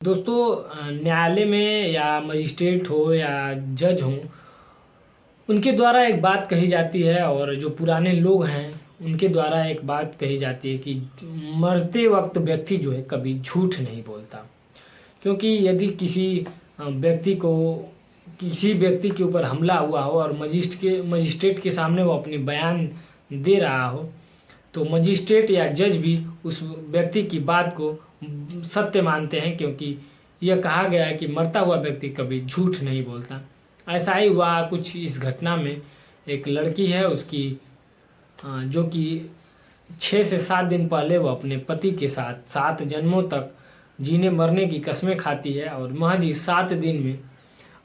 दोस्तों न्यायालय में या मजिस्ट्रेट हो या जज हो, उनके द्वारा एक बात कही जाती है और जो पुराने लोग हैं उनके द्वारा एक बात कही जाती है कि मरते वक्त व्यक्ति जो है कभी झूठ नहीं बोलता। क्योंकि यदि किसी व्यक्ति के ऊपर हमला हुआ हो और मजिस्ट्रेट के सामने वो अपनी बयान दे रहा हो, तो मजिस्ट्रेट या जज भी उस व्यक्ति की बात को सत्य मानते हैं, क्योंकि यह कहा गया है कि मरता हुआ व्यक्ति कभी झूठ नहीं बोलता। ऐसा ही हुआ कुछ इस घटना में। एक लड़की है, उसकी जो कि 6 से 7 दिन पहले वो अपने पति के साथ 7 जन्मों तक जीने मरने की कस्में खाती है और महज ही 7 दिन में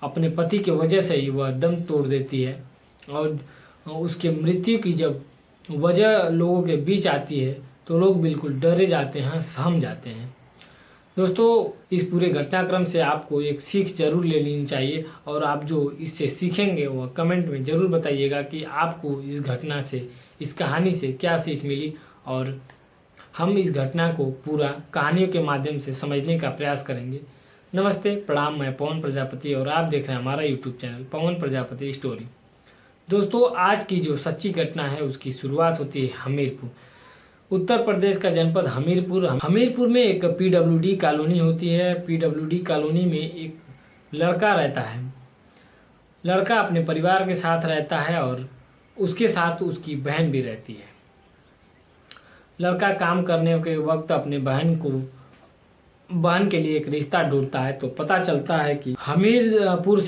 अपने पति की वजह से ही वह दम तोड़ देती है। और उसके मृत्यु की जब वजह लोगों के बीच आती है तो लोग बिल्कुल डरे जाते हैं, सहम जाते हैं। दोस्तों, इस पूरे घटनाक्रम से आपको एक सीख जरूर ले लेनी चाहिए और आप जो इससे सीखेंगे वो कमेंट में ज़रूर बताइएगा कि आपको इस घटना से, इस कहानी से क्या सीख मिली। और हम इस घटना को पूरा कहानियों के माध्यम से समझने का प्रयास करेंगे। नमस्ते, प्रणाम, मैं पवन प्रजापति और आप देख रहे हैं हमारा यूट्यूब चैनल पवन प्रजापति स्टोरी। दोस्तों, आज की जो सच्ची घटना है उसकी शुरुआत होती है हमीरपुर, उत्तर प्रदेश का जनपद हमीरपुर में एक पीडब्ल्यूडी कॉलोनी होती है। पीडब्ल्यूडी कॉलोनी में एक लड़का रहता है। लड़का अपने परिवार के साथ रहता है और उसके साथ उसकी बहन भी रहती है। लड़का काम करने के वक्त अपने बहन के लिए एक रिश्ता ढूंढता है, तो पता चलता है कि हमीरपुर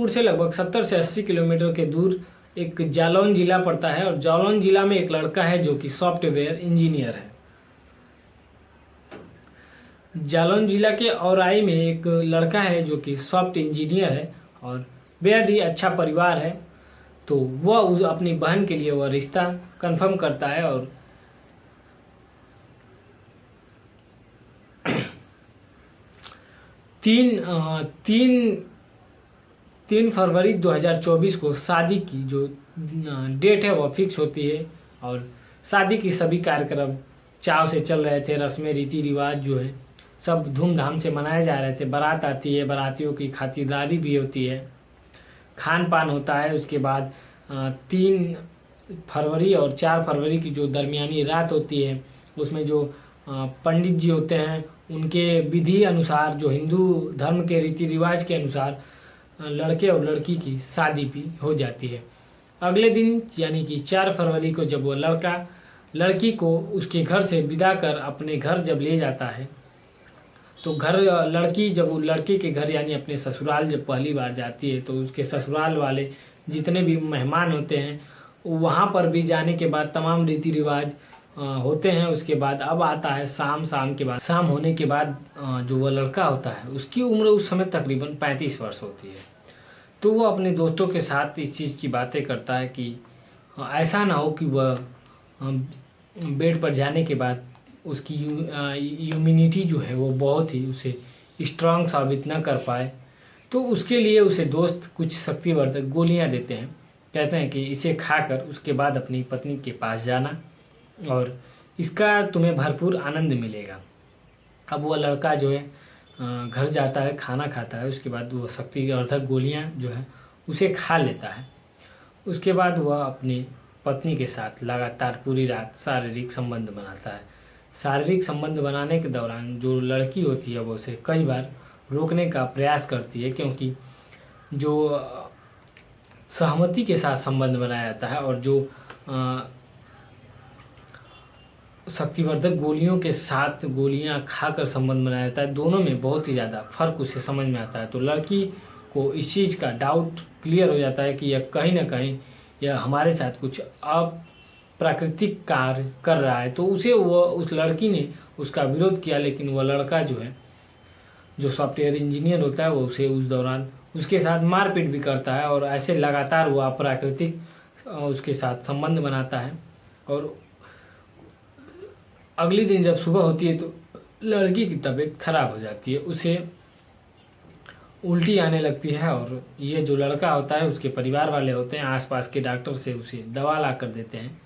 से लगभग 70 से 80 किलोमीटर के दूर एक जालौन जिला पड़ता है और जालौन जिला में एक लड़का है जो कि सॉफ्टवेयर इंजीनियर है। जालौन जिला के औराई में एक लड़का है जो कि सॉफ्ट इंजीनियर है और बेहद ही अच्छा परिवार है। तो वह अपनी बहन के लिए वह रिश्ता कंफर्म करता है और 3 फरवरी 2024 को शादी की जो डेट है वह फिक्स होती है और शादी की सभी कार्यक्रम चाव से चल रहे थे। रस्में रीति रिवाज जो है सब धूमधाम से मनाए जा रहे थे। बारात आती है, बारातियों की खातिरदारी भी होती है, खान पान होता है। उसके बाद 3 फरवरी और 4 फरवरी की जो दरमियानी रात होती है उसमें जो पंडित जी होते हैं उनके विधि अनुसार, जो हिंदू धर्म के रीति रिवाज के अनुसार लड़के और लड़की की शादी भी हो जाती है। अगले दिन यानी कि 4 फरवरी को जब वो लड़का लड़की को उसके घर से विदा कर अपने घर जब ले जाता है, तो लड़की जब वो लड़के के घर यानी अपने ससुराल जब पहली बार जाती है, तो उसके ससुराल वाले जितने भी मेहमान होते हैं वहाँ पर भी जाने के बाद तमाम रीति रिवाज होते हैं। उसके बाद अब आता है शाम होने के बाद जो वह लड़का होता है उसकी उम्र उस समय तकरीबन 35 वर्ष होती है। तो वो अपने दोस्तों के साथ इस चीज़ की बातें करता है कि ऐसा ना हो कि वह बेड पर जाने के बाद उसकी इम्यूनिटी जो है वो बहुत ही उसे स्ट्रांग साबित न कर पाए। तो उसके लिए उसे दोस्त कुछ शक्तिवर्धक गोलियां देते हैं। कहते हैं कि इसे खाकर उसके बाद अपनी पत्नी के पास जाना और इसका तुम्हें भरपूर आनंद मिलेगा। अब वह लड़का जो है घर जाता है, खाना खाता है, उसके बाद वो शक्तिवर्धक गोलियां जो है उसे खा लेता है। उसके बाद वह अपनी पत्नी के साथ लगातार पूरी रात शारीरिक संबंध बनाता है। शारीरिक संबंध बनाने के दौरान जो लड़की होती है वो उसे कई बार रोकने का प्रयास करती है, क्योंकि जो सहमति के साथ संबंध बनाया जाता है और जो शक्तिवर्धक गोलियों के साथ गोलियां खाकर संबंध बनाया जाता है, दोनों में बहुत ही ज़्यादा फर्क उसे समझ में आता है। तो लड़की को इस चीज़ का डाउट क्लियर हो जाता है कि यह कहीं ना कहीं यह हमारे साथ कुछ अप्राकृतिक कार्य कर रहा है। तो उस लड़की ने उसका विरोध किया, लेकिन वह लड़का जो है, जो सॉफ्टवेयर इंजीनियर होता है, वो उसे उस दौरान उसके साथ मारपीट भी करता है और ऐसे लगातार वो अप्राकृतिक उसके साथ संबंध बनाता है। और अगले दिन जब सुबह होती है तो लड़की की तबीयत खराब हो जाती है, उसे उल्टी आने लगती है और ये जो लड़का होता है उसके परिवार वाले होते हैं आसपास के डॉक्टर से उसे दवा ला कर देते हैं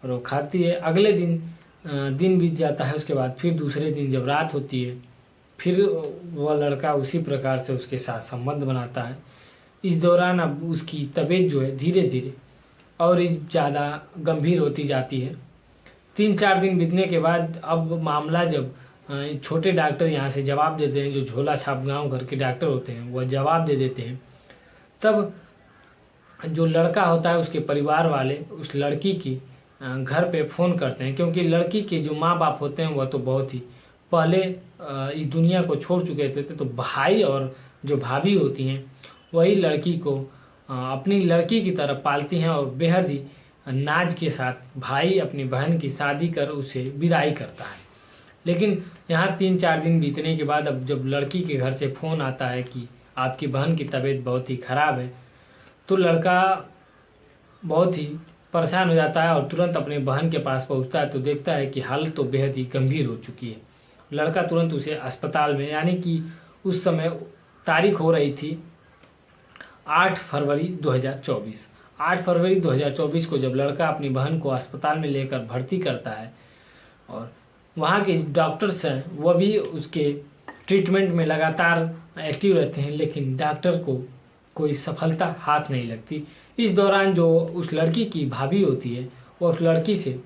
और वो खाती है। अगले दिन दिन बीत जाता है, उसके बाद फिर दूसरे दिन जब रात होती है फिर वह लड़का उसी प्रकार से उसके साथ संबंध बनाता है। इस दौरान अब उसकी तबीयत जो है धीरे धीरे और ज़्यादा गंभीर होती जाती है। 3-4 दिन बीतने के बाद अब मामला जब छोटे डॉक्टर यहाँ से जवाब देते हैं, जो झोला छाप गाँव घर के डॉक्टर होते हैं वह जवाब दे देते हैं, तब जो लड़का होता है उसके परिवार वाले उस लड़की की घर पे फ़ोन करते हैं, क्योंकि लड़की के जो माँ बाप होते हैं वह तो बहुत ही पहले इस दुनिया को छोड़ चुके थे। तो भाई और जो भाभी होती हैं वही लड़की को अपनी लड़की की तरह पालती हैं और बेहद ही नाज के साथ भाई अपनी बहन की शादी कर उसे विदाई करता है। लेकिन यहाँ 3-4 दिन बीतने के बाद अब जब लड़की के घर से फ़ोन आता है कि आपकी बहन की तबीयत बहुत ही ख़राब है, तो लड़का बहुत ही परेशान हो जाता है और तुरंत अपने बहन के पास पहुंचता है तो देखता है कि हालत तो बेहद ही गंभीर हो चुकी है। लड़का तुरंत उसे अस्पताल में, यानी कि उस समय तारीख हो रही थी 8 फरवरी 2024। 8 फरवरी 2024 को जब लड़का अपनी बहन को अस्पताल में लेकर भर्ती करता है और वहाँ के डॉक्टर्स हैं वह भी उसके ट्रीटमेंट में लगातार एक्टिव रहते हैं, लेकिन डॉक्टर को कोई सफलता हाथ नहीं लगती। इस दौरान जो उस लड़की की भाभी होती है वो उस लड़की से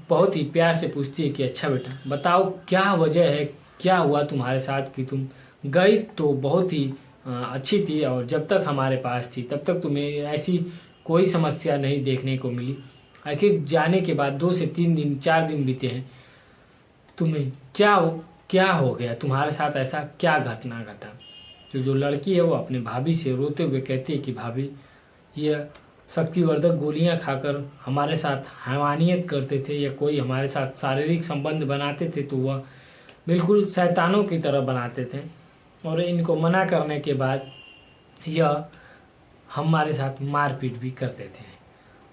बहुत ही प्यार से पूछती है कि अच्छा बेटा बताओ क्या वजह है, क्या हुआ तुम्हारे साथ कि तुम गई तो बहुत ही अच्छी थी और जब तक हमारे पास थी तब तक तुम्हें ऐसी कोई समस्या नहीं देखने को मिली, आखिर जाने के बाद 2 से 3 दिन 4 दिन बीते हैं, तुम्हें क्या हो गया, तुम्हारे साथ ऐसा क्या घटना घटा। तो जो लड़की है वो अपने भाभी से रोते हुए कहती है कि भाभी यह शक्तिवर्धक गोलियां खाकर हमारे साथ हैवानियत करते थे या कोई हमारे साथ शारीरिक संबंध बनाते थे तो वह बिल्कुल शैतानों की तरह बनाते थे और इनको मना करने के बाद यह हमारे साथ मारपीट भी करते थे।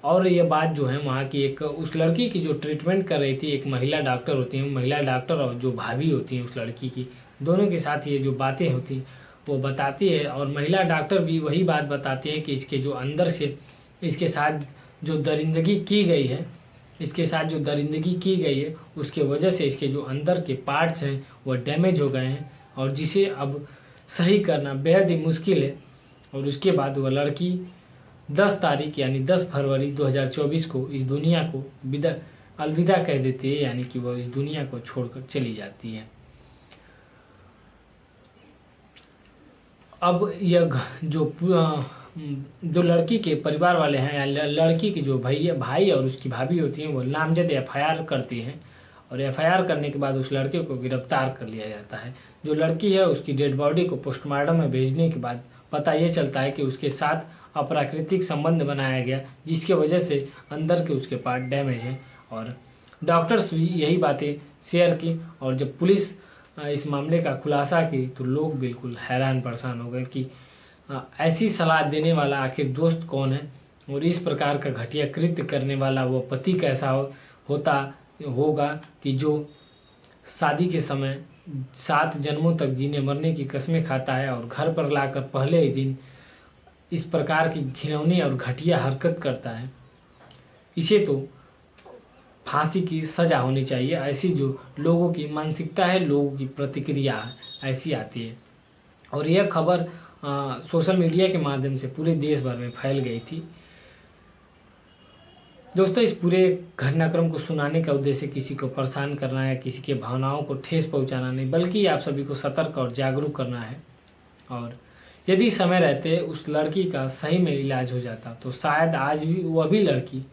और ये बात जो है वहाँ की एक उस लड़की की जो ट्रीटमेंट कर रही थी एक महिला डॉक्टर होती हैं, महिला डॉक्टर और जो भाभी होती हैं उस लड़की की, दोनों के साथ ये जो बातें होती हैं वो बताती है और महिला डॉक्टर भी वही बात बताती है कि इसके जो अंदर से इसके साथ जो दरिंदगी की गई है, उसके वजह से इसके जो अंदर के पार्ट्स हैं वो डैमेज हो गए हैं और जिसे अब सही करना बेहद ही मुश्किल है। और उसके बाद वह लड़की 10 तारीख यानी 10 फरवरी 2024 को इस दुनिया को अलविदा कह देती है, यानी कि वह इस दुनिया को छोड़कर चली जाती है। अब यह जो लड़की के परिवार वाले हैं या लड़की की जो भाई और उसकी भाभी होती हैं वो नामजद FIR करती हैं और FIR करने के बाद उस लड़के को गिरफ्तार कर लिया जाता है। जो लड़की है उसकी डेड बॉडी को पोस्टमार्टम में भेजने के बाद पता ये चलता है कि उसके साथ अप्राकृतिक संबंध बनाया गया जिसके वजह से अंदर के उसके पार्ट डैमेज हैं और डॉक्टर्स भी यही बातें शेयर की। और जब पुलिस इस मामले का खुलासा की तो लोग बिल्कुल हैरान परेशान हो गए कि ऐसी सलाह देने वाला आखिर दोस्त कौन है और इस प्रकार का घटिया कृत्य करने वाला वो पति कैसा होगा कि जो शादी के समय 7 जन्मों तक जीने मरने की कस्में खाता है और घर पर लाकर पहले ही दिन इस प्रकार की घिनौनी और घटिया हरकत करता है। इसे तो फांसी की सज़ा होनी चाहिए। ऐसी जो लोगों की मानसिकता है, लोगों की प्रतिक्रिया ऐसी आती है। और यह खबर सोशल मीडिया के माध्यम से पूरे देश भर में फैल गई थी। दोस्तों, इस पूरे घटनाक्रम को सुनाने का उद्देश्य किसी को परेशान करना है, किसी के भावनाओं को ठेस पहुंचाना नहीं, बल्कि आप सभी को सतर्क और जागरूक करना है। और यदि समय रहते उस लड़की का सही में इलाज हो जाता तो शायद आज भी वह भी लड़की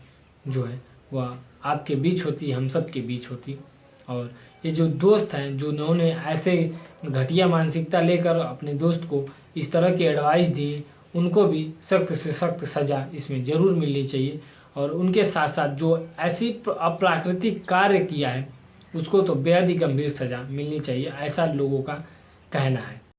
जो है वह आपके बीच होती, हम सब के बीच होती। और ये जो दोस्त हैं जो उन्होंने ऐसे घटिया मानसिकता लेकर अपने दोस्त को इस तरह की एडवाइस दी, उनको भी सख्त से सख्त सज़ा इसमें ज़रूर मिलनी चाहिए। और उनके साथ साथ जो ऐसी अप्राकृतिक कार्य किया है उसको तो बेहद ही गंभीर सज़ा मिलनी चाहिए, ऐसा लोगों का कहना है।